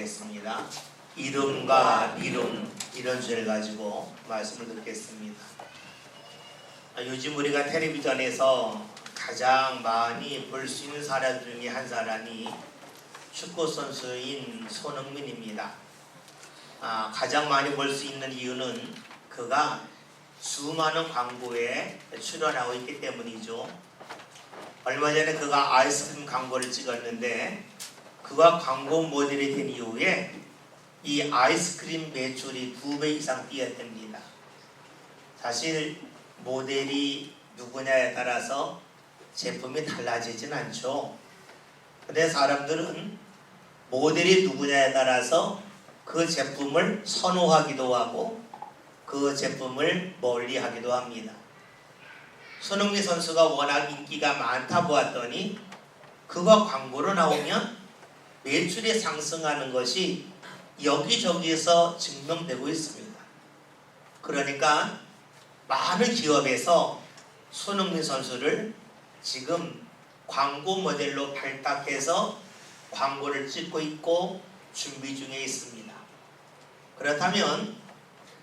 하겠습니다. 이름과 미름 이런 주제를 가지고 말씀을 듣겠습니다. 요즘 우리가 텔레비전에서 가장 많이 볼 수 있는 사람 중에 한 사람이 축구선수인 손흥민입니다. 가장 많이 볼 수 있는 이유는 그가 수많은 광고에 출연하고 있기 때문이죠. 얼마 전에 그가 아이스크림 광고를 찍었는데 그가 광고 모델이 된 이후에 이 아이스크림 매출이 2배 이상 뛰었답니다. 사실 모델이 누구냐에 따라서 제품이 달라지진 않죠. 근데 사람들은 모델이 누구냐에 따라서 그 제품을 선호하기도 하고 그 제품을 멀리하기도 합니다. 손흥민 선수가 워낙 인기가 많다 보았더니 그가 광고로 나오면 매출이 상승하는 것이 여기저기에서 증명되고 있습니다. 그러니까 많은 기업에서 손흥민 선수를 지금 광고 모델로 발탁해서 광고를 찍고 있고 준비 중에 있습니다. 그렇다면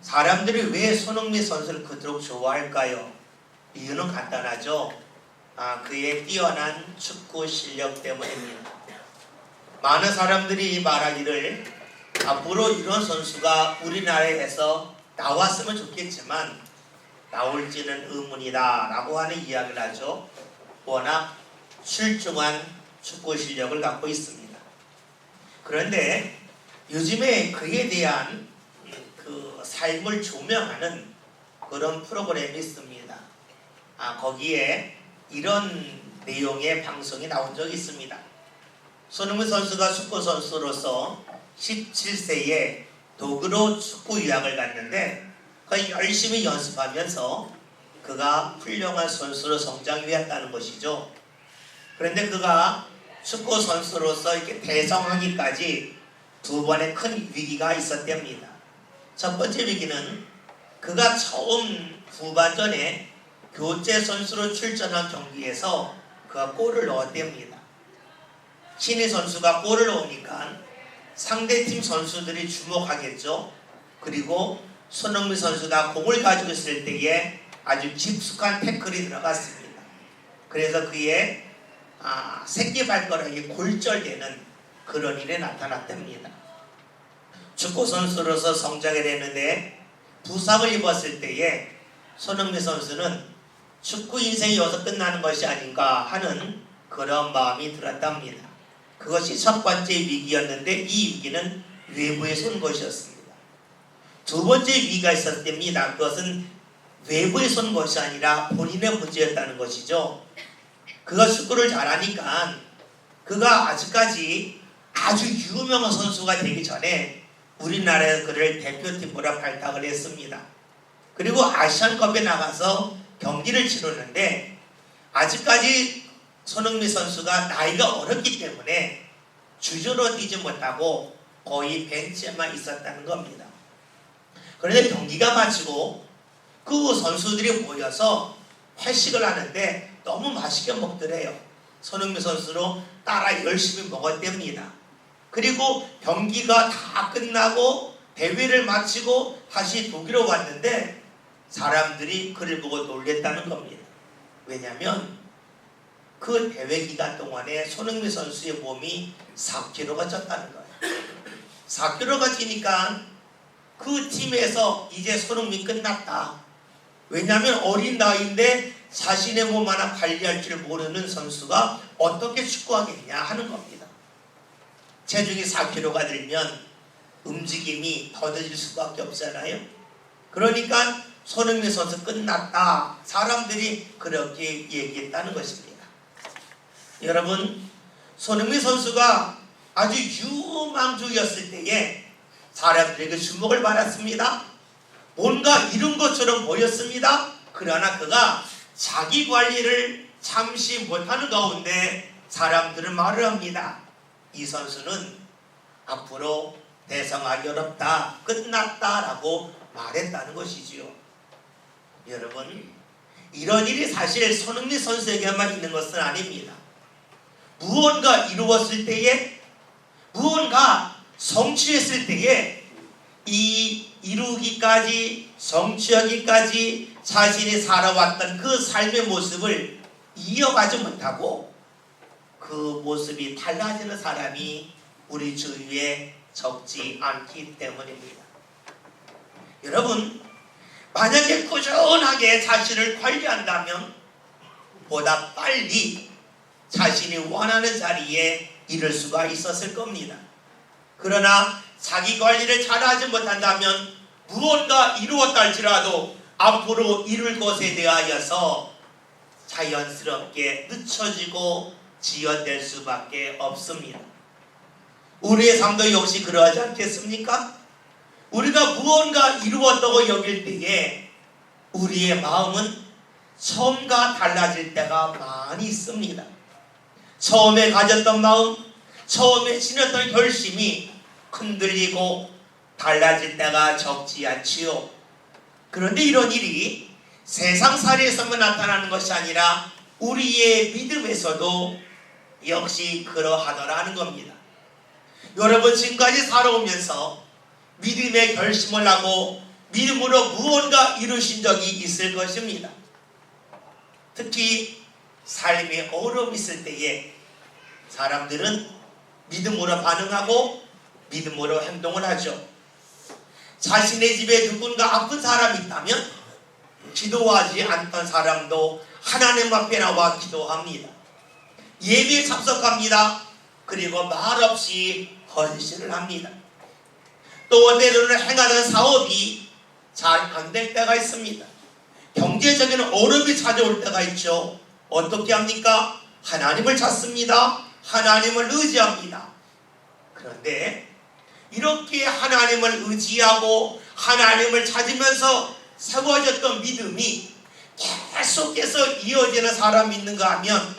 사람들이 왜 손흥민 선수를 그토록 좋아할까요? 이유는 간단하죠. 그의 뛰어난 축구 실력 때문입니다. 많은 사람들이 말하기를 앞으로 이런 선수가 우리나라에서 나왔으면 좋겠지만 나올지는 의문이다 라고 하는 이야기를 하죠. 워낙 출중한 축구 실력을 갖고 있습니다. 그런데 요즘에 그에 대한 그 삶을 조명하는 그런 프로그램이 있습니다. 거기에 이런 내용의 방송이 나온 적이 있습니다. 손흥민 선수가 축구 선수로서 17세에 독일로 축구 유학을 갔는데 열심히 연습하면서 그가 훌륭한 선수로 성장했다는 것이죠. 그런데 그가 축구 선수로서 이렇게 대성하기까지 2번의 큰 위기가 있었답니다. 첫 번째 위기는 그가 처음 후반전에 교체 선수로 출전한 경기에서 그가 골을 넣었답니다. 신인 선수가 골을 넣으니까 상대팀 선수들이 주목하겠죠. 그리고 손흥민 선수가 공을 가지고 있을 때에 아주 깊숙한 태클이 들어갔습니다. 그래서 그의 새끼 발가락이 골절되는 그런 일이 나타났답니다. 축구 선수로서 성장을 했는데 부상을 입었을 때에 손흥민 선수는 축구 인생이 여기서 끝나는 것이 아닌가 하는 그런 마음이 들었답니다. 그것이 첫 번째 위기였는데 이 위기는 외부에서 온 것이었습니다. 두 번째 위기가 있었답니다. 그것은 외부에서 온 것이 아니라 본인의 문제였다는 것이죠. 그가 축구를 잘하니까 그가 아직까지 아주 유명한 선수가 되기 전에 우리나라에서 그를 대표팀으로 발탁을 했습니다. 그리고 아시안컵에 나가서 경기를 치르는데 아직까지 손흥민 선수가 나이가 어렸기 때문에 주저로 뛰지 못하고 거의 벤치에만 있었다는 겁니다. 그런데 경기가 마치고 그 선수들이 모여서 회식을 하는데 너무 맛있게 먹더래요. 손흥민 선수로 따라 열심히 먹었답니다. 그리고 경기가 다 끝나고 대회를 마치고 다시 독일로 왔는데 사람들이 그를 보고 놀랬다는 겁니다. 왜냐하면 그 대회 기간 동안에 손흥민 선수의 몸이 4kg가 쪘다는 거예요. 4kg가 찌니까 그 팀에서 이제 손흥민 끝났다. 왜냐하면 어린 나이인데 자신의 몸 하나 관리할 줄 모르는 선수가 어떻게 축구하겠냐 하는 겁니다. 체중이 4kg가 들면 움직임이 더뎌질 수밖에 없잖아요. 그러니까 손흥민 선수 끝났다. 사람들이 그렇게 얘기했다는 것입니다. 여러분, 손흥민 선수가 아주 유망주였을 때에 사람들에게 주목을 받았습니다. 뭔가 이룬 것처럼 보였습니다. 그러나 그가 자기 관리를 잠시 못하는 가운데 사람들은 말을 합니다. 이 선수는 앞으로 대성하기 어렵다, 끝났다 라고 말했다는 것이지요. 여러분, 이런 일이 사실 손흥민 선수에게만 있는 것은 아닙니다. 무언가 이루었을 때에 무언가 성취했을 때에 이 이루기까지 성취하기까지 자신이 살아왔던 그 삶의 모습을 이어가지 못하고 그 모습이 달라지는 사람이 우리 주위에 적지 않기 때문입니다. 여러분, 만약에 꾸준하게 자신을 관리한다면 보다 빨리 자신이 원하는 자리에 이를 수가 있었을 겁니다. 그러나 자기 관리를 잘하지 못한다면 무언가 이루었다 할지라도 앞으로 이룰 것에 대하여서 자연스럽게 늦춰지고 지연될 수밖에 없습니다. 우리의 삶도 역시 그러하지 않겠습니까? 우리가 무언가 이루었다고 여길 때에 우리의 마음은 처음과 달라질 때가 많이 있습니다. 처음에 가졌던 마음, 처음에 지녔던 결심이 흔들리고 달라질 때가 적지 않지요. 그런데 이런 일이 세상살이에서만 나타나는 것이 아니라 우리의 믿음에서도 역시 그러하더라는 겁니다. 여러분, 지금까지 살아오면서 믿음의 결심을 하고 믿음으로 무언가 이루신 적이 있을 것입니다. 특히 삶에 어려움이 있을 때에 사람들은 믿음으로 반응하고 믿음으로 행동을 하죠. 자신의 집에 누군가 아픈 사람이 있다면 기도하지 않던 사람도 하나님 앞에 나와 기도합니다. 예배에 참석합니다. 그리고 말없이 헌신을 합니다. 또 때로는 행하던 사업이 잘 안 될 때가 있습니다. 경제적인 어려움이 찾아올 때가 있죠. 어떻게 합니까? 하나님을 찾습니다. 하나님을 의지합니다. 그런데 이렇게 하나님을 의지하고 하나님을 찾으면서 세워졌던 믿음이 계속해서 이어지는 사람이 있는가 하면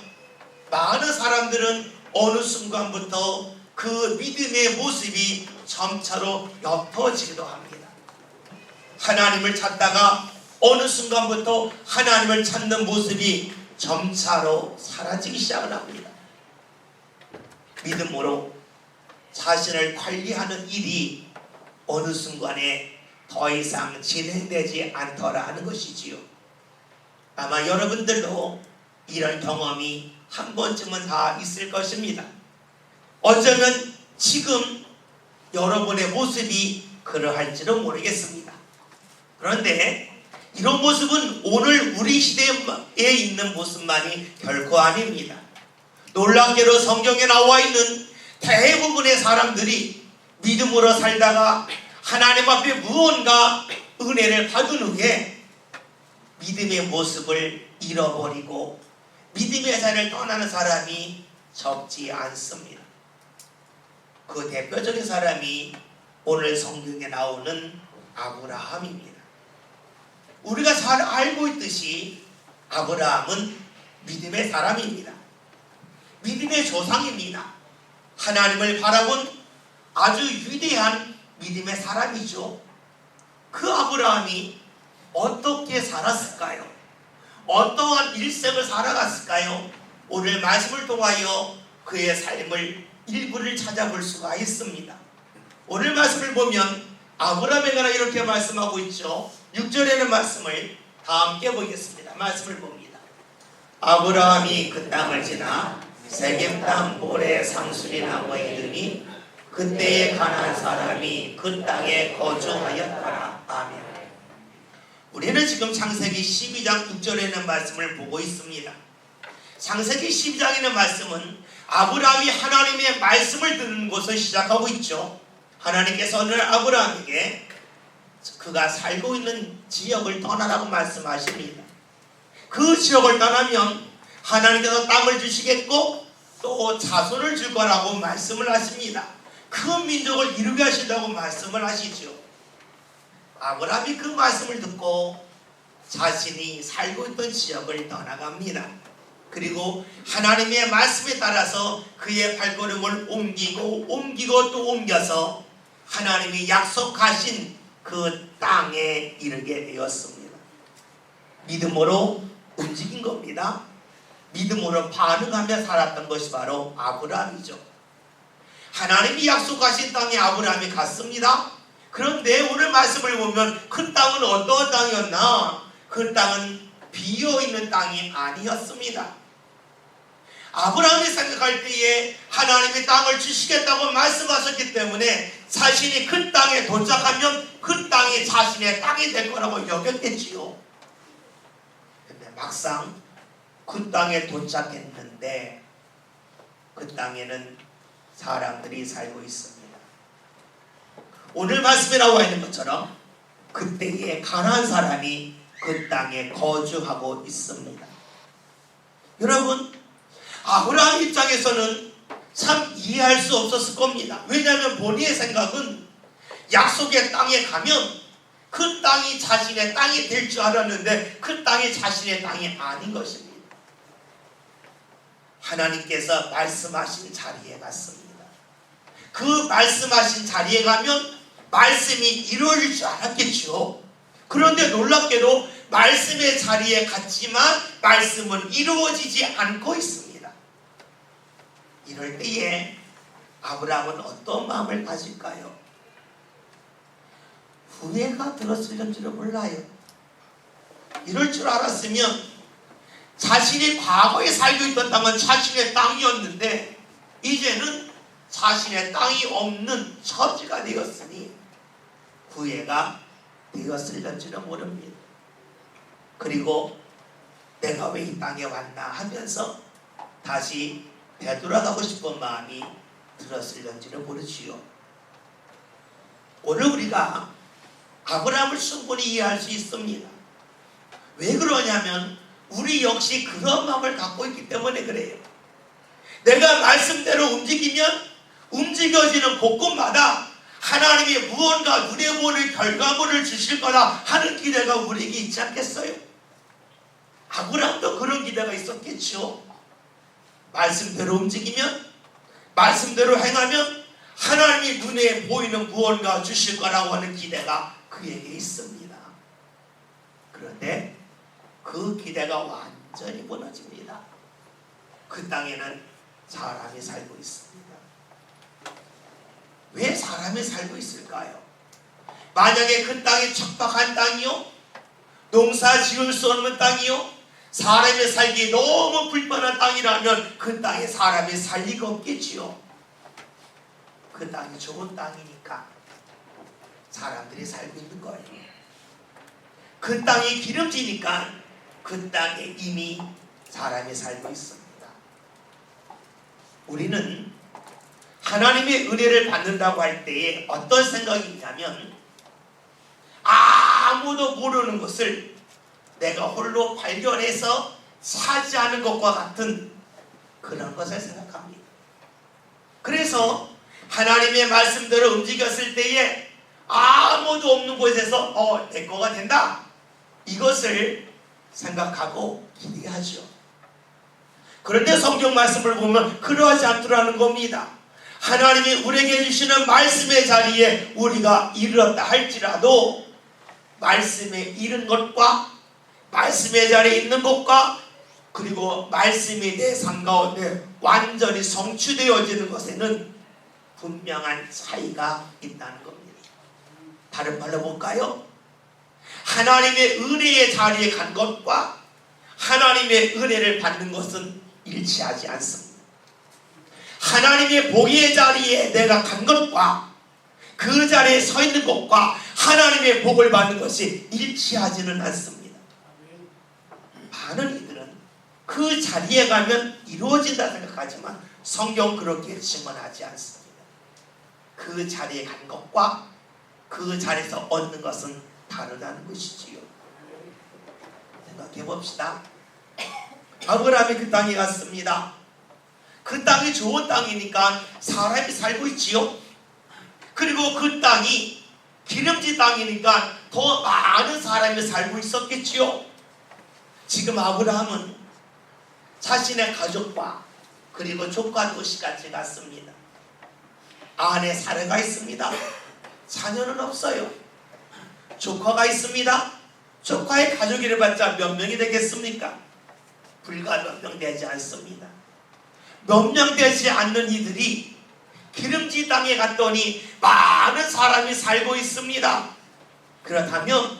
많은 사람들은 어느 순간부터 그 믿음의 모습이 점차로 옅어지기도 합니다. 하나님을 찾다가 어느 순간부터 하나님을 찾는 모습이 점차로 사라지기 시작을 합니다. 믿음으로 자신을 관리하는 일이 어느 순간에 더 이상 진행되지 않더라는 것이지요. 아마 여러분들도 이런 경험이 한 번쯤은 다 있을 것입니다. 어쩌면 지금 여러분의 모습이 그러할지도 모르겠습니다. 그런데 이런 모습은 오늘 우리 시대에 있는 모습만이 결코 아닙니다. 놀랍게도 성경에 나와 있는 대부분의 사람들이 믿음으로 살다가 하나님 앞에 무언가 은혜를 받은 후에 믿음의 모습을 잃어버리고 믿음의 자리를 떠나는 사람이 적지 않습니다. 그 대표적인 사람이 오늘 성경에 나오는 아브라함입니다. 우리가 잘 알고 있듯이 아브라함은 믿음의 사람입니다. 믿음의 조상입니다. 하나님을 바라본 아주 위대한 믿음의 사람이죠. 그 아브라함이 어떻게 살았을까요? 어떠한 일생을 살아갔을까요? 오늘 말씀을 통하여 그의 삶을 일부를 찾아볼 수가 있습니다. 오늘 말씀을 보면 아브라함에 관해 이렇게 말씀하고 있죠. 6절에는 말씀을 다 함께 보겠습니다. 말씀을 봅니다. 아브라함이 그 땅을 지나 세겜 땅 모래 상수리 나무에 이르니 그때에 가나안 사람이 그 땅에 거주하였더라. 아멘. 우리는 지금 창세기 12장 6절에 있는 말씀을 보고 있습니다. 창세기 12장에 있는 말씀은 아브라함이 하나님의 말씀을 듣는 곳을 시작하고 있죠. 하나님께서 오늘 아브라함에게 그가 살고 있는 지역을 떠나라고 말씀하십니다. 그 지역을 떠나면 하나님께서 땅을 주시겠고 또 자손을 줄 거라고 말씀을 하십니다. 큰 민족을 이루게 하신다고 말씀을 하시죠. 아브라함이 그 말씀을 듣고 자신이 살고 있던 지역을 떠나갑니다. 그리고 하나님의 말씀에 따라서 그의 발걸음을 옮기고 또 옮겨서 하나님이 약속하신 그 땅에 이르게 되었습니다. 믿음으로 움직인 겁니다. 믿음으로 반응하며 살았던 것이 바로 아브라함이죠. 하나님이 약속하신 땅에 아브라함이 갔습니다. 그런데 오늘 말씀을 보면 그 땅은 어떤 땅이었나? 그 땅은 비어있는 땅이 아니었습니다. 아브라함이 생각할 때에 하나님이 땅을 주시겠다고 말씀하셨기 때문에 자신이 그 땅에 도착하면 그 땅이 자신의 땅이 될 거라고 여겼겠지요. 근데 막상 그 땅에 도착했는데 그 땅에는 사람들이 살고 있습니다. 오늘 말씀에 나와 있는 것처럼 그때에 가나안 사람이 그 땅에 거주하고 있습니다. 여러분, 아브라함 입장에서는 참 이해할 수 없었을 겁니다. 왜냐하면 본인의 생각은 약속의 땅에 가면 그 땅이 자신의 땅이 될 줄 알았는데 그 땅이 자신의 땅이 아닌 것입니다. 하나님께서 말씀하신 자리에 갔습니다. 그 말씀하신 자리에 가면 말씀이 이루어질 줄 알았겠죠. 그런데 놀랍게도 말씀의 자리에 갔지만 말씀은 이루어지지 않고 있습니다. 이럴 때에 아브라함은 어떤 마음을 가질까요? 후회가 들었을지는 몰라요. 이럴 줄 알았으면 자신이 과거에 살고 있던 땅은 자신의 땅이었는데 이제는 자신의 땅이 없는 처지가 되었으니 후회가 되었을지는 모릅니다. 그리고 내가 왜 이 땅에 왔나 하면서 다시 되돌아가고 싶은 마음이 들었을지는 모르지요. 오늘 우리가 아브라함을 충분히 이해할 수 있습니다. 왜 그러냐면 우리 역시 그런 마음을 갖고 있기 때문에 그래요. 내가 말씀대로 움직이면 움직여지는 곳곳마다 하나님이 무언가 눈에 보는 결과물을 주실 거다 하는 기대가 우리에게 있지 않겠어요? 아브라함도 그런 기대가 있었겠죠. 말씀대로 움직이면, 말씀대로 행하면 하나님이 눈에 보이는 무언가 주실 거라고 하는 기대가 그에게 있습니다. 그런데 그 기대가 완전히 무너집니다. 그 땅에는 사람이 살고 있습니다. 왜 사람이 살고 있을까요? 만약에 그 땅이 척박한 땅이요, 농사 지을 수 없는 땅이요, 사람이 살기 너무 불편한 땅이라면 그 땅에 사람이 살 리가 없겠지요. 그 땅이 좋은 땅이니까 사람들이 살고 있는 거예요. 그 땅이 기름지니까 그 땅에 이미 사람이 살고 있습니다. 우리는 하나님의 은혜를 받는다고 할 때에 어떤 생각이 있냐면 아무도 모르는 것을 내가 홀로 발견해서 차지하는 것과 같은 그런 것을 생각합니다. 그래서 하나님의 말씀대로 움직였을 때에 아무도 없는 곳에서 내 거가 된다, 이것을 생각하고 기대하죠. 그런데 성경 말씀을 보면 그러하지 않더라는 겁니다. 하나님이 우리에게 주시는 말씀의 자리에 우리가 이르렀다 할지라도 말씀에 이른 것과 말씀의 자리에 있는 것과 그리고 말씀이 내 삶 가운데 완전히 성취되어지는 것에는 분명한 차이가 있다는 겁니다. 다른 말로 볼까요? 하나님의 은혜의 자리에 간 것과 하나님의 은혜를 받는 것은 일치하지 않습니다. 하나님의 복의 자리에 내가 간 것과 그 자리에 서 있는 것과 하나님의 복을 받는 것이 일치하지는 않습니다. 많은 이들은 그 자리에 가면 이루어진다 생각하지만 성경 그렇게 증언하지 않습니다. 그 자리에 간 것과 그 자리에서 얻는 것은 다르다는 것이지요. 생각해 봅시다. 아브라함이 그 땅에 갔습니다. 그 땅이 좋은 땅이니까 사람이 살고 있지요. 그리고 그 땅이 기름진 땅이니까 더 많은 사람이 살고 있었겠지요. 지금 아브라함은 자신의 가족과 그리고 조카 도시까지 갔습니다. 아내 사례가 있습니다. 자녀는 없어요. 조카가 있습니다. 조카의 가족이를 봤자 몇 명이 되겠습니까? 불과 몇 명 되지 않습니다. 몇 명 되지 않는 이들이 기름진 땅에 갔더니 많은 사람이 살고 있습니다. 그렇다면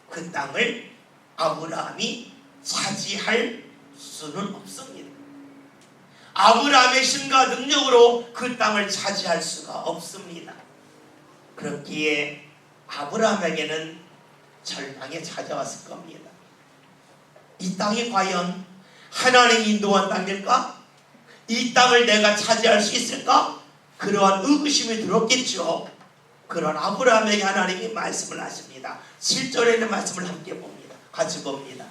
그 땅을 아브라함이 차지할 수는 없습니다. 아브라함의 힘과 능력으로 그 땅을 차지할 수가 없습니다. 그렇기에 아브라함에게는 절망이 찾아왔을 겁니다. 이 땅이 과연 하나님이 인도한 땅일까? 이 땅을 내가 차지할 수 있을까? 그러한 의구심이 들었겠죠. 그런 아브라함에게 하나님이 말씀을 하십니다. 7절에 있는 말씀을 함께 봅니다. 같이 봅니다.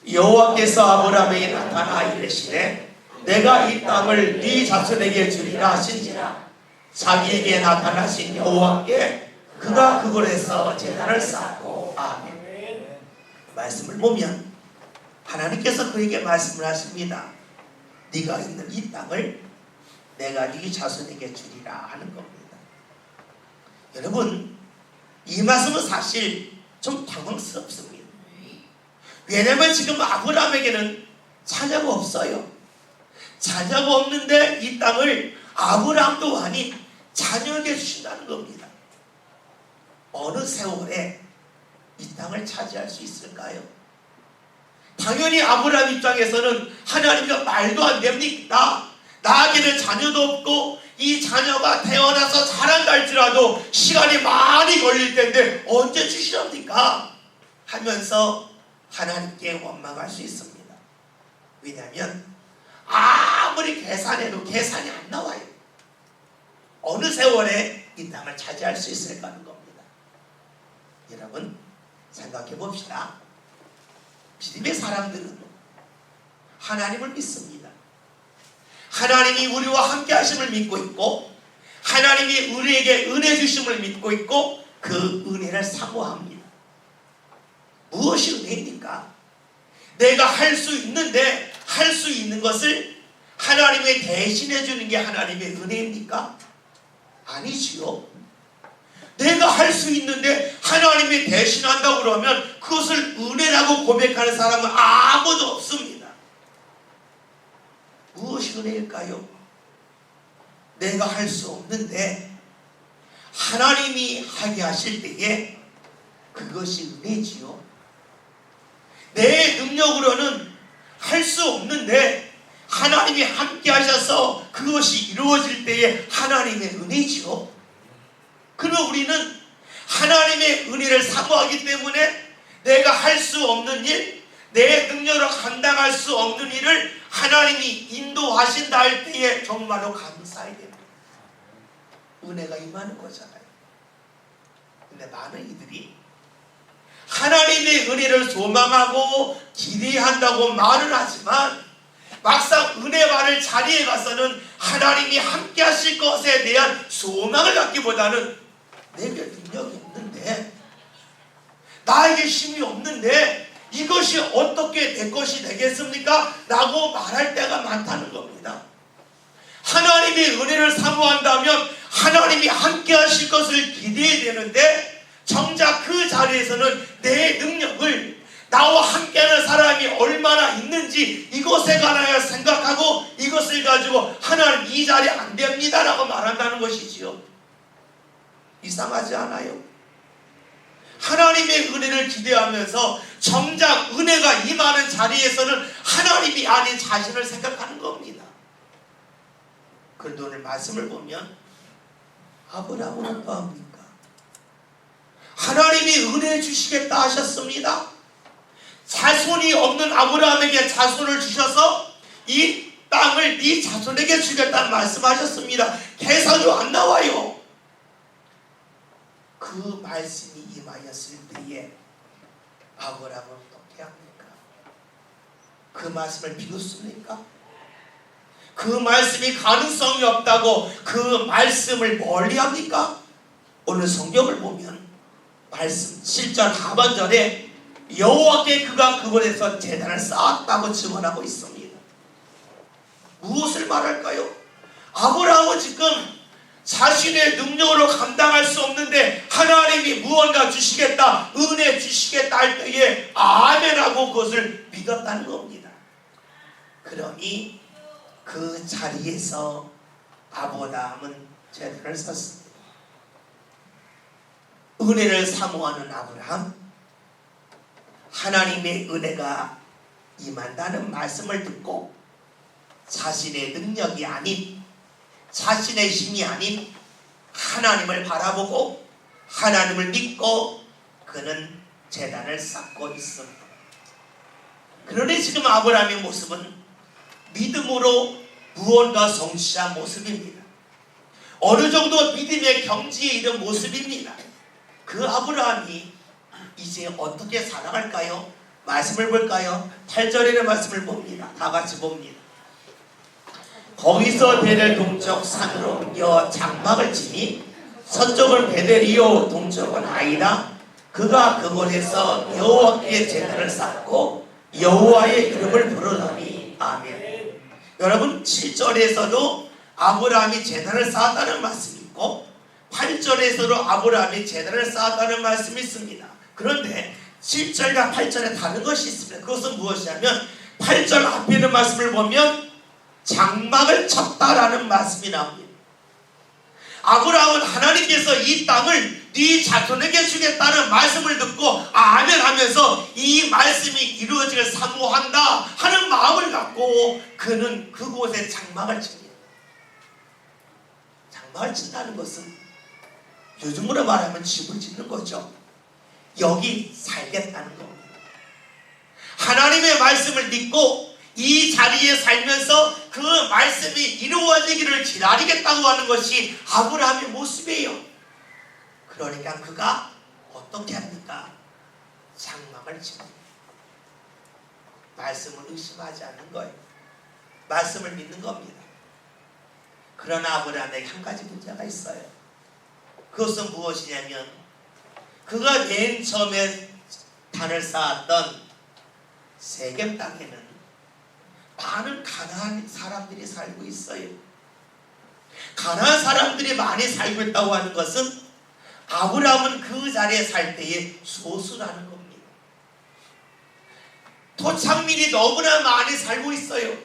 여호와께서 아브라함에게 나타나 이르시되 내가 이 땅을 네 자손에게 주리라 하신지라. 자기에게 나타나신 여호와께 그가 그곳에서 제단을 쌓고. 아멘. 말씀을 보면 하나님께서 그에게 말씀을 하십니다. 네가 있는 이 땅을 내가 네 자손에게 주리라 하는 겁니다. 여러분, 이 말씀은 사실 좀 당황스럽습니다. 왜냐하면 지금 아브라함에게는 자녀가 없어요. 자녀가 없는데 이 땅을 아브라함 또한이 자녀에게 주신다는 겁니다. 어느 세월에 이 땅을 차지할 수 있을까요? 당연히 아브라함 입장에서는 하나님과 말도 안 됩니다. 나에게는 자녀도 없고 이 자녀가 태어나서 자란다 할지라도 시간이 많이 걸릴 텐데 언제 주시렵니까? 하면서 하나님께 원망할 수 있습니다. 왜냐하면 아무리 계산해도 계산이 안 나와요. 어느 세월에 이 땅을 차지할 수 있을까 하는 겁니다. 여러분 생각해 봅시다. 믿음의 사람들은 하나님을 믿습니다. 하나님이 우리와 함께 하심을 믿고 있고 하나님이 우리에게 은혜 주심을 믿고 있고 그 은혜를 사모합니다. 무엇이 은혜입니까? 내가 할 수 있는데 할 수 있는 것을 하나님이 대신해 주는 게 하나님의 은혜입니까? 아니지요. 내가 할 수 있는데 하나님이 대신한다고 그러면 그것을 은혜라고 고백하는 사람은 아무도 없습니다. 무엇이 은혜일까요? 내가 할 수 없는데 하나님이 하게 하실 때에 그것이 은혜지요. 내 능력으로는 할 수 없는데 하나님이 함께 하셔서 그것이 이루어질 때에 하나님의 은혜지요. 그러면 우리는 하나님의 은혜를 사모하기 때문에 내가 할 수 없는 일, 내 능력으로 감당할 수 없는 일을 하나님이 인도하신다 할 때에 정말로 감사해야 됩니다. 은혜가 임하는 거잖아요. 근데 많은 이들이 하나님의 은혜를 소망하고 기대한다고 말을 하지만 막상 은혜 받을 자리에 가서는 하나님이 함께 하실 것에 대한 소망을 갖기보다는 내게 능력이 없는데 나에게 힘이 없는데 이것이 어떻게 내 것이 되겠습니까? 라고 말할 때가 많다는 겁니다. 하나님의 은혜를 사모한다면 하나님이 함께 하실 것을 기대해야 되는데 정작 그 자리에서는 내 능력을 나와 함께하는 사람이 얼마나 있는지 이것에 관하여 생각하고 이것을 가지고 하나님 이 자리 안 됩니다 라고 말한다는 것이지요. 이상하지 않아요? 하나님의 은혜를 기대하면서 정작 은혜가 임하는 자리에서는 하나님이 아닌 자신을 생각하는 겁니다. 그런데 오늘 말씀을 보면 아브라함은 어떠합니까? 하나님이 은혜 주시겠다 하셨습니다. 자손이 없는 아브라함에게 자손을 주셔서 이 땅을 네 자손에게 주겠다는 말씀하셨습니다. 계산으로 안 나와요. 그 말씀이 임하였을 때에 아브라함은 어떻게 합니까? 그 말씀을 믿었습니까? 그 말씀이 가능성이 없다고 그 말씀을 멀리합니까? 오늘 성경을 보면 말씀 7절 하반절에 여호와께 그가 그곳에서 제단을 쌓았다고 증언하고 있습니다. 무엇을 말할까요? 아브라함은 지금 자신의 능력으로 감당할 수 없는데 하나님이 무언가 주시겠다, 은혜 주시겠다 할 때에 아멘하고 그것을 믿었다는 겁니다. 그러니 그 자리에서 아브라함은 제단을 쌓습니다. 은혜를 사모하는 아브라함, 하나님의 은혜가 임한다는 말씀을 듣고 자신의 능력이 아닌, 자신의 힘이 아닌 하나님을 바라보고 하나님을 믿고 그는 제단을 쌓고 있습니다. 그런데 지금 아브라함의 모습은 믿음으로 무언가 성취한 모습입니다. 어느 정도 믿음의 경지에 이른 모습입니다. 그 아브라함이 이제 어떻게 살아갈까요? 말씀을 볼까요? 8절에는 말씀을 봅니다. 다 같이 봅니다. 거기서 베델 동쪽 산으로 여 장막을 치니 서쪽은 베델이요 동쪽은 아이다. 그가 그곳에서 여호와께 제단을 쌓고 여호와의 이름을 부르더니 아멘. 여러분 7절에서도 아브라함이 제단을 쌓았다는 말씀이 있고 8절에서도 아브라함이 제단을 쌓았다는 말씀이 있습니다. 그런데 7절과 8절에 다른 것이 있습니다. 그것은 무엇이냐면 8절 앞에 있는 말씀을 보면 장막을 쳤다라는 말씀이 나옵니다. 아브라함은 하나님께서 이 땅을 네 자손에게 주겠다는 말씀을 듣고 아멘 하면서 이 말씀이 이루어지길 사모한다 하는 마음을 갖고 그는 그곳에 장막을 칩니다. 장막을 친다는 것은 요즘으로 말하면 집을 짓는 거죠. 여기 살겠다는 겁니다. 하나님의 말씀을 믿고 이 자리에 살면서 그 말씀이 이루어지기를 기다리겠다고 하는 것이 아브라함의 모습이에요. 그러니까 그가 어떻게 합니까? 장막을 칩니다. 말씀을 의심하지 않는 거예요. 말씀을 믿는 겁니다. 그러나 아브라함에게 한 가지 문제가 있어요. 그것은 무엇이냐면 그가 맨 처음에 단을 쌓았던 세겜 땅에는 많은 가나안 사람들이 살고 있어요. 가나안 사람들이 많이 살고 있다고 하는 것은 아브라함은 그 자리에 살 때에 소수라는 겁니다. 토착민이 너무나 많이 살고 있어요.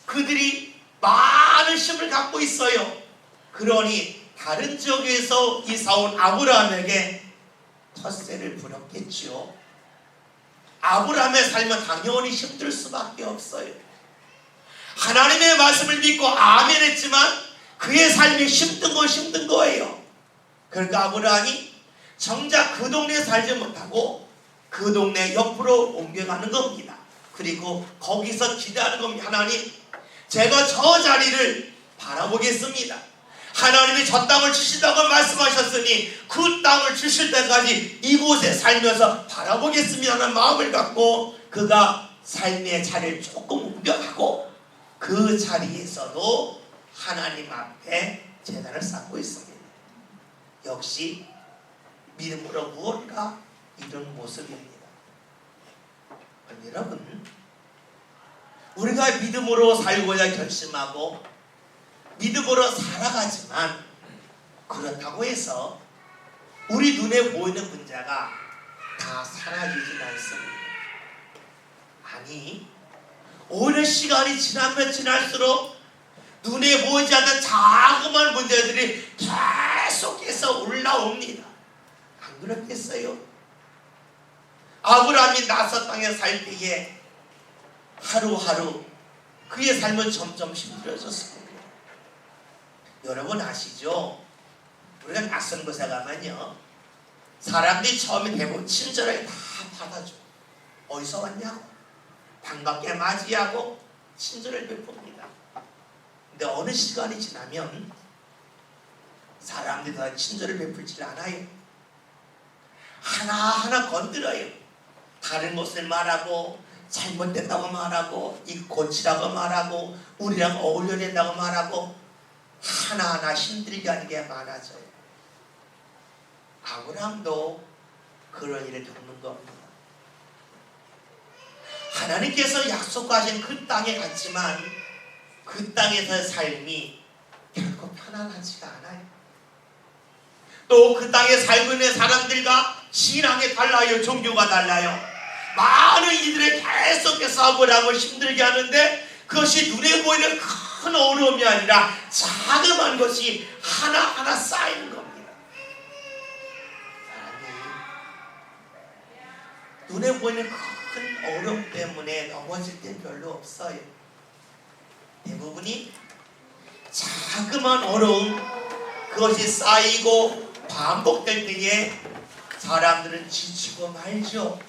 그들이 많은 힘을 갖고 있어요. 그러니 다른 지역에서 이사온 아브라함에게 텃세를 부렸겠지요. 아브라함의 삶은 당연히 힘들 수밖에 없어요. 하나님의 말씀을 믿고 아멘 했지만 그의 삶이 힘든 거예요. 그러니까 아브라함이 정작 그 동네에 살지 못하고 그 동네 옆으로 옮겨가는 겁니다. 그리고 거기서 기도하는 겁니다. 하나님, 제가 저 자리를 바라보겠습니다. 하나님이 저 땅을 주신다고 말씀하셨으니 그 땅을 주실 때까지 이곳에 살면서 바라보겠습니다는 마음을 갖고 그가 삶의 자리를 조금 옮겨가고 그 자리에서도 하나님 앞에 제단을 쌓고 있습니다. 역시 믿음으로 무언가 이런 모습입니다. 여러분, 우리가 믿음으로 살고자 결심하고 믿음으로 살아가지만 그렇다고 해서 우리 눈에 보이는 문제가 다 사라지진 않습니다. 아니, 오히려 시간이 지나면 지날수록 눈에 보이지 않는 자그마한 문제들이 계속해서 올라옵니다. 안 그렇겠어요? 아브라함이 낯선 땅에 살 때에 하루하루 그의 삶은 점점 힘들어졌습니다. 여러분 아시죠? 우리가 낯선 곳에 가면요, 사람들이 처음에 대부분 친절하게 다 받아줘. 어디서 왔냐고 반갑게 맞이하고 친절을 베풉니다. 근데 어느 시간이 지나면 사람들이 더 친절을 베풀지 않아요. 하나하나 건드려요. 다른 것을 말하고 잘못됐다고 말하고 이 고치라고 말하고 우리랑 어울려야 된다고 말하고 하나하나 힘들게 하는 게 많아져요. 아브라함도 그런 일을 겪는 겁니다. 하나님께서 약속하신 그 땅에 갔지만 그 땅에서의 삶이 결코 편안하지가 않아요. 또 그 땅에 살고 있는 사람들과 신앙이 달라요. 종교가 달라요. 많은 이들을 계속해서 아브라함을 힘들게 하는데 그것이 눈에 보이는 큰 큰 어려움이 아니라 자그마한 것이 하나하나 쌓이는 겁니다. 눈에 보이는 큰 어려움 때문에 넘어질 땐 별로 없어요. 대부분이 자그마한 어려움, 그것이 쌓이고 반복될 때에 사람들은 지치고 말죠.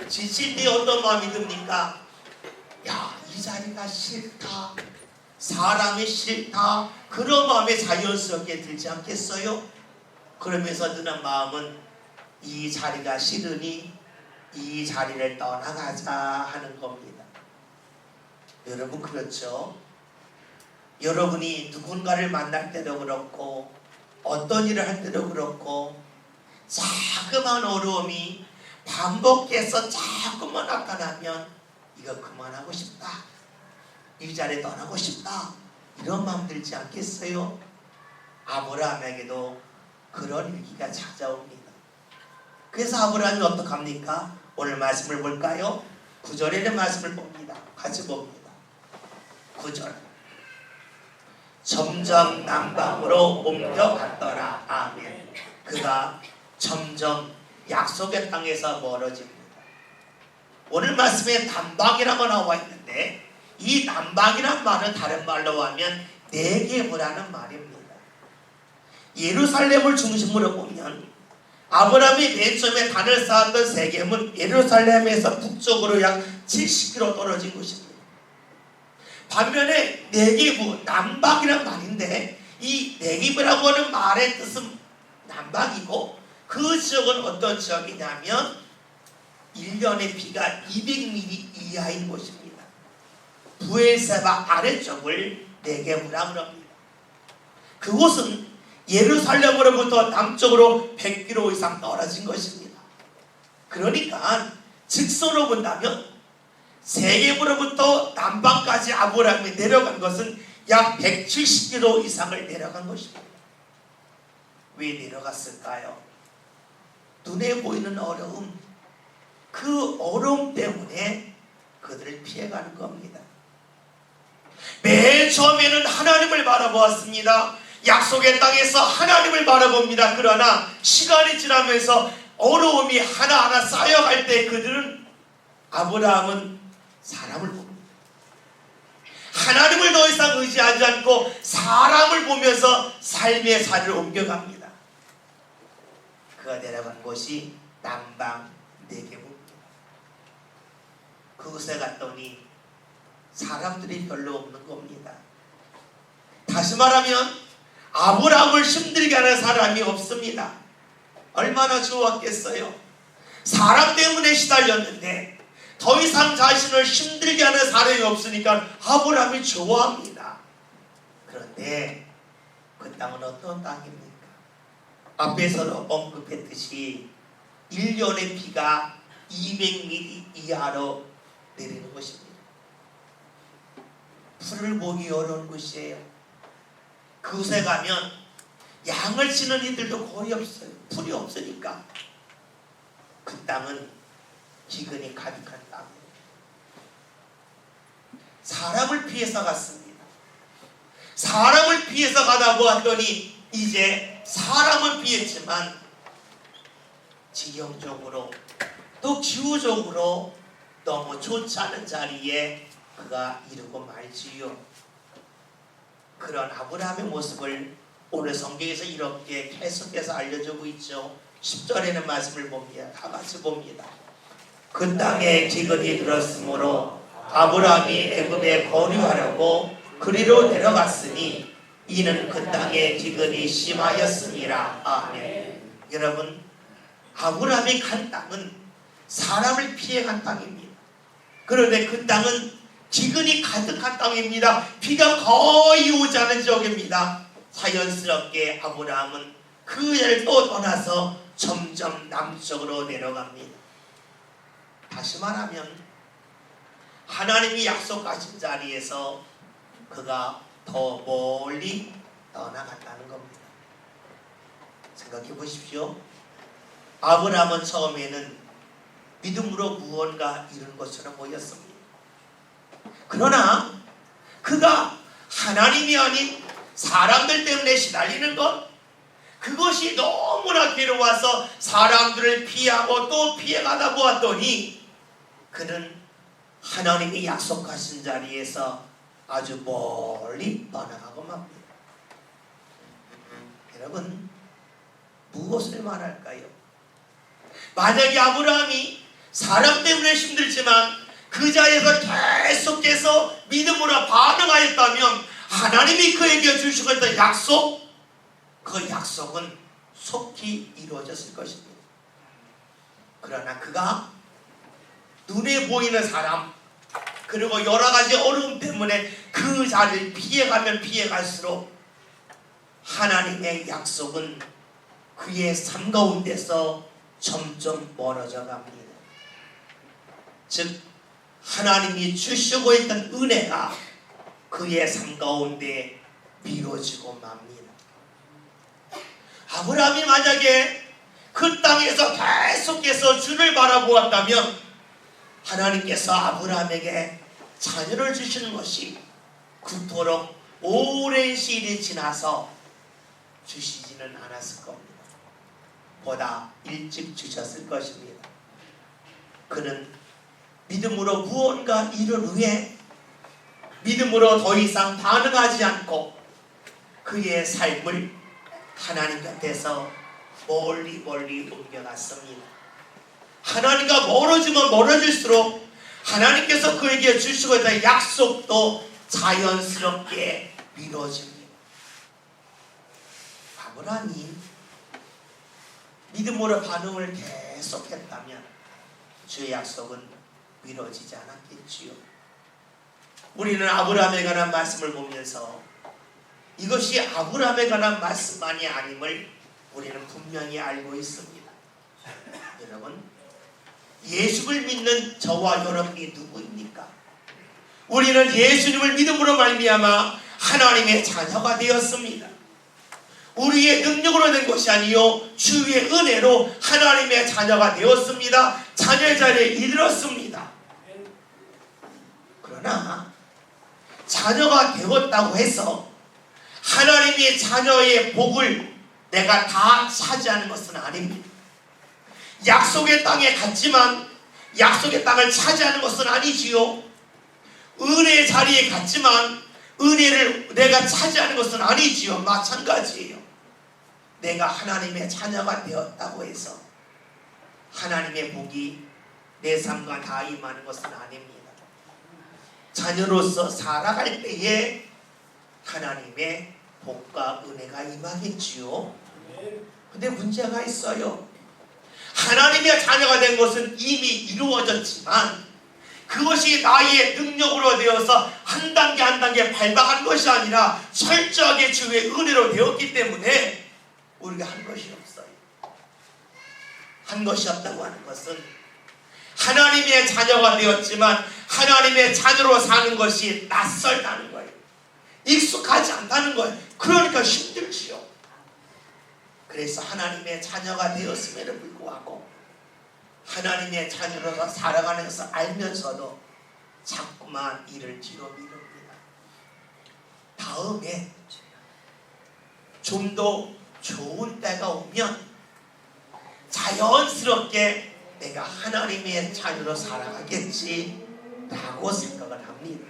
지칠 때 어떤 마음이 듭니까? 야, 이 자리가 싫다, 사람이 싫다, 그런 마음이 자연스럽게 들지 않겠어요? 그러면서 드는 마음은 이 자리가 싫으니 이 자리를 떠나가자 하는 겁니다. 여러분 그렇죠? 여러분이 누군가를 만날 때도 그렇고 어떤 일을 할 때도 그렇고 자그마한 어려움이 반복해서 자꾸만 나타나면 이거 그만하고 싶다, 이 자리에 떠나고 싶다, 이런 마음 들지 않겠어요? 아브라함에게도 그런 위기가 찾아옵니다. 그래서 아브라함이 어떡합니까? 오늘 말씀을 볼까요? 9절에는 말씀을 봅니다. 같이 봅니다. 9절. 점점 남방으로 옮겨갔더라. 아멘. 그가 점점 약속의 땅에서 멀어집니다. 오늘 말씀에 남방이라고 나와 있는데 이 남방이란 말은 다른 말로 하면 네겝이라는 말입니다. 예루살렘을 중심으로 보면 아브라함이 맨 처음에 단을 쌓았던 세겜은 예루살렘에서 북쪽으로 약 70km 떨어진 곳입니다. 반면에 네겝, 남방이란 말인데 이 네겝이라고 하는 말의 뜻은 남방이고 그 지역은 어떤 지역이냐면 1년의 비가 200mm 이하인 곳입니다. 부엘세바 아래쪽을 네겝이라고 합니다. 그곳은 예루살렘으로부터 남쪽으로 100km 이상 떨어진 것입니다. 그러니까 직선으로 본다면 세겜으로부터 남방까지 아브라함이 내려간 것은 약 170km 이상을 내려간 것입니다. 왜 내려갔을까요? 눈에 보이는 어려움, 그 어려움 때문에 그들을 피해가는 겁니다. 맨 처음에는 하나님을 바라보았습니다. 약속의 땅에서 하나님을 바라봅니다. 그러나 시간이 지나면서 어려움이 하나하나 쌓여갈 때 그들은, 아브라함은 사람을 봅니다. 하나님을 더 이상 의지하지 않고 사람을 보면서 삶의 자리를 옮겨갑니다. 그가 내려간 곳이 남방 네겝입니다. 그곳에 갔더니 사람들이 별로 없는 겁니다. 다시 말하면 아브라함을 힘들게 하는 사람이 없습니다. 얼마나 좋았겠어요. 사람 때문에 시달렸는데 더 이상 자신을 힘들게 하는 사람이 없으니까 아브라함이 좋아합니다. 그런데 그 땅은 어떤 땅입니까? 앞에서 언급했듯이 1년의 비가 200mm 이하로 내리는 것입니다. 풀을 보기 어려운 곳이에요. 그곳에 가면 양을 치는 이들도 거의 없어요. 풀이 없으니까. 그 땅은 기근이 가득한 땅이에요. 사람을 피해서 갔습니다. 사람을 피해서 가다 보았더니 이제 사람은 피했지만 지형적으로 또 기후적으로 너무 좋지 않은 자리에 그가 이르고 말지요. 그런 아브라함의 모습을 오늘 성경에서 이렇게 계속해서 알려주고 있죠. 10절에는 말씀을 봅니다. 다 같이 봅니다. 그 땅에 기근이 들었으므로 아브라함이 애굽에 거류하려고 그리로 내려갔으니 이는 그 땅에 기근이 심하였습니다. 아멘. 여러분, 아브라함이 간 땅은 사람을 피해 간 땅입니다. 그런데 그 땅은 기근이 가득한 땅입니다. 비가 거의 오지 않은 지역입니다. 자연스럽게 아브라함은 그 일을 또 떠나서 점점 남쪽으로 내려갑니다. 다시 말하면 하나님이 약속하신 자리에서 그가 더 멀리 떠나갔다는 겁니다. 생각해 보십시오. 아브라함은 처음에는 믿음으로 무언가 이룬 것처럼 보였습니다. 그러나 그가 하나님이 아닌 사람들 때문에 시달리는 것, 그것이 너무나 괴로워서 사람들을 피하고 또 피해가다 보았더니 그는 하나님이 약속하신 자리에서 아주 멀리 떠나가고 맙니다. 여러분, 무엇을 말할까요? 만약에 아브라함이 사람 때문에 힘들지만 그 자리에서 계속해서 믿음으로 반응하였다면 하나님이 그에게 주시고 있던 약속, 그 약속은 속히 이루어졌을 것입니다. 그러나 그가 눈에 보이는 사람, 그리고 여러 가지 어려움 때문에 그 자리를 피해가면 피해갈수록 하나님의 약속은 그의 삶 가운데서 점점 멀어져 갑니다. 즉 하나님이 주시고 있던 은혜가 그의 삶 가운데 미뤄지고 맙니다. 아브라함이 만약에 그 땅에서 계속해서 주를 바라보았다면 하나님께서 아브라함에게 자녀를 주시는 것이 그토록 오랜 시일이 지나서 주시지는 않았을 겁니다. 보다 일찍 주셨을 것입니다. 그는 믿음으로 무언가 이룰 후에 믿음으로 더 이상 반응하지 않고 그의 삶을 하나님 곁에서 멀리 옮겨갔습니다. 하나님과 멀어지면 멀어질수록 하나님께서 그에게 주시고 있던 약속도 자연스럽게 미뤄집니다. 아브라함이 믿음으로 반응을 계속했다면 주의 약속은 미뤄지지 않았겠지요. 우리는 아브라함에 관한 말씀을 보면서 이것이 아브라함에 관한 말씀만이 아님을 우리는 분명히 알고 있습니다. 여러분, 예수를 믿는 저와 여러분이 누구입니까? 우리는 예수님을 믿음으로 말미암아 하나님의 자녀가 되었습니다. 우리의 능력으로 된 것이 아니요 주의 은혜로 하나님의 자녀가 되었습니다. 자녀의 자리에 이르렀습니다. 그러나 자녀가 되었다고 해서 하나님의 자녀의 복을 내가 다 차지하는 것은 아닙니다. 약속의 땅에 갔지만 약속의 땅을 차지하는 것은 아니지요. 은혜의 자리에 갔지만 은혜를 내가 차지하는 것은 아니지요. 마찬가지예요. 내가 하나님의 자녀가 되었다고 해서 하나님의 복이 내 삶과 다 임하는 것은 아닙니다. 자녀로서 살아갈 때에 하나님의 복과 은혜가 임하겠지요. 근데 문제가 있어요. 하나님의 자녀가 된 것은 이미 이루어졌지만 그것이 나의 능력으로 되어서 한 단계 한 단계 밟아간 것이 아니라 철저하게 주의 은혜로 되었기 때문에 우리가 한 것이 없어요. 한 것이 없다고 하는 것은 하나님의 자녀가 되었지만 하나님의 자녀로 사는 것이 낯설다는 거예요. 익숙하지 않다는 거예요. 그러니까 힘들지요. 그래서 하나님의 자녀가 되었음에도 불구하고 하나님의 자녀로서 살아가는 것을 알면서도 자꾸만 이를 뒤로 미룹니다. 다음에 좀 더 좋은 때가 오면 자연스럽게 내가 하나님의 자녀로 살아가겠지라고 생각을 합니다.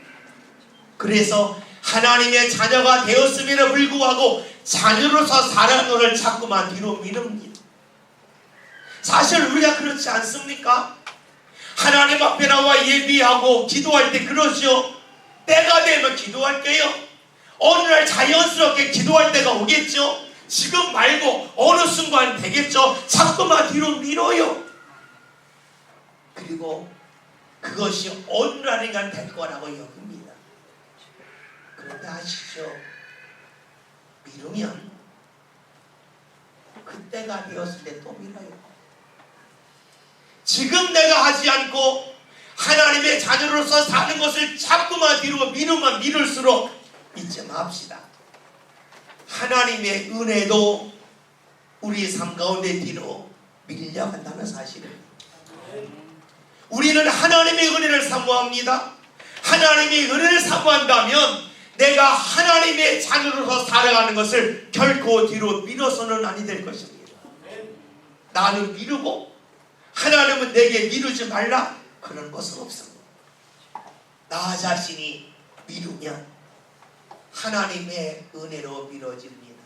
그래서 하나님의 자녀가 되었음에도 불구하고 자녀로서 살아가는 것을 자꾸만 뒤로 미룹니다. 사실 우리가 그렇지 않습니까? 하나님 앞에 나와 예비하고 기도할 때 그러죠. 때가 되면 기도할게요. 어느 날 자연스럽게 기도할 때가 오겠죠. 지금 말고 어느 순간 되겠죠. 자꾸만 뒤로 미뤄요. 그리고 그것이 어느 날인가 될 거라고 여깁니다. 그런데 아시죠? 미루면 그때가 되었을 때 또 미뤄요. 지금 내가 하지 않고 하나님의 자녀로서 사는 것을 자꾸만 뒤로 미루면 미룰수록 잊지 맙시다. 하나님의 은혜도 우리 삶 가운데 뒤로 밀려간다는 사실을. 우리는 하나님의 은혜를 사모합니다. 하나님의 은혜를 사모한다면 내가 하나님의 자녀로서 살아가는 것을 결코 뒤로 미뤄서는 아니 될 것입니다. 나는 미루고 하나님은 내게 미루지 말라, 그런 것은 없습니다. 나 자신이 미루면 하나님의 은혜로 미뤄집니다.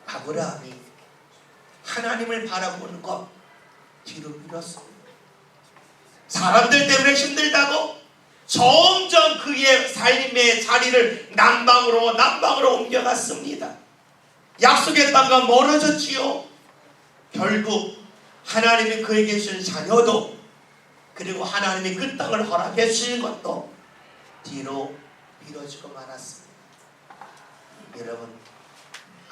아브라함이 하나님을 바라보는 것 뒤로 미뤘습니다. 사람들 때문에 힘들다고 점점 그의 삶의 자리를 남방으로 옮겨갔습니다. 약속의 땅과 멀어졌지요. 결국 하나님이 그에게 주신 자녀도, 그리고 하나님이 그 땅을 허락해 주신 것도 뒤로 미뤄지고 말았습니다. 여러분,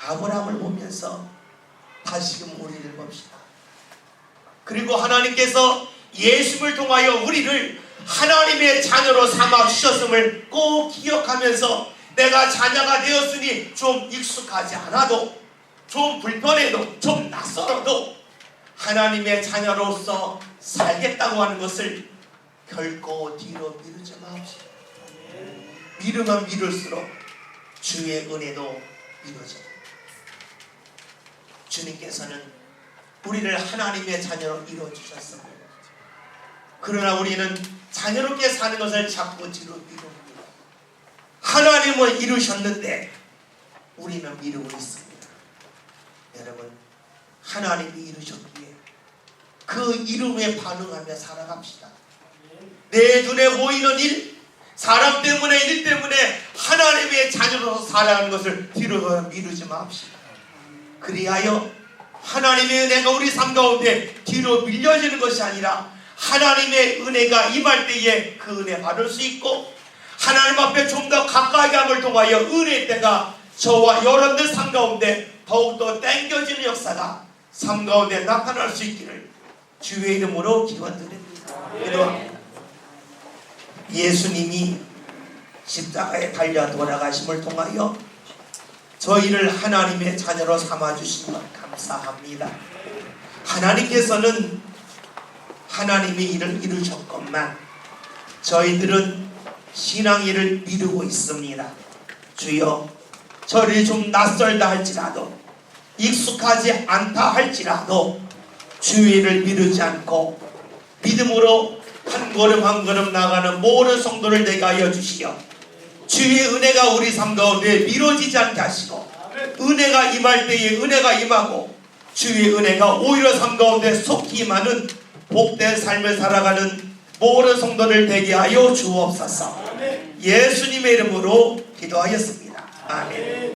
아브라함을 보면서 다시금 우리를 봅시다. 그리고 하나님께서 예수를 통하여 우리를 하나님의 자녀로 삼아 주셨음을 꼭 기억하면서, 내가 자녀가 되었으니 좀 익숙하지 않아도, 좀 불편해도, 좀 낯설어도 하나님의 자녀로서 살겠다고 하는 것을 결코 뒤로 미루지 마십시오. 미루면 미룰수록 주의 은혜도 미뤄져요. 주님께서는 우리를 하나님의 자녀로 이루어주셨습니다. 그러나 우리는 자녀롭게 사는 것을 자꾸 뒤로 미룹니다. 하나님은 이루셨는데 우리는 미루고 있습니다. 여러분, 하나님이 이루셨기에 그 이름에 반응하며 살아갑시다. 내 눈에 보이는 일, 사람 때문에, 일 때문에 하나님의 자녀로서 살아가는 것을 뒤로 미루지 맙시다. 그리하여 하나님의 은혜가 우리 삶 가운데 뒤로 밀려지는 것이 아니라, 하나님의 은혜가 임할 때에 그 은혜 받을 수 있고, 하나님 앞에 좀 더 가까이 함을 통하여 은혜의 때가 저와 여러분들 삶 가운데 더욱더 땡겨지는 역사가 삶 가운데 나타날 수 있기를 주의 이름으로 기원드립니다. 기도합니다. 예수님이 십자가에 달려 돌아가심을 통하여 저희를 하나님의 자녀로 삼아주신 것 감사합니다. 하나님께서는 하나님의 일을 이루셨건만 저희들은 신앙 일을 미루고 있습니다. 주여, 저를 좀 낯설다 할지라도, 익숙하지 않다 할지라도 주의 일을 미루지 않고 믿음으로 한 걸음 한 걸음 나가는 모든 성도를 되게 하여 주시어 주의 은혜가 우리 삶 가운데 미뤄지지 않게 하시고, 은혜가 임할 때에 은혜가 임하고 주의 은혜가 오히려 삶 가운데 속히 임하는 복된 삶을 살아가는 모든 성도를 되게 하여 주옵소서. 예수님의 이름으로 기도하였습니다. 아멘.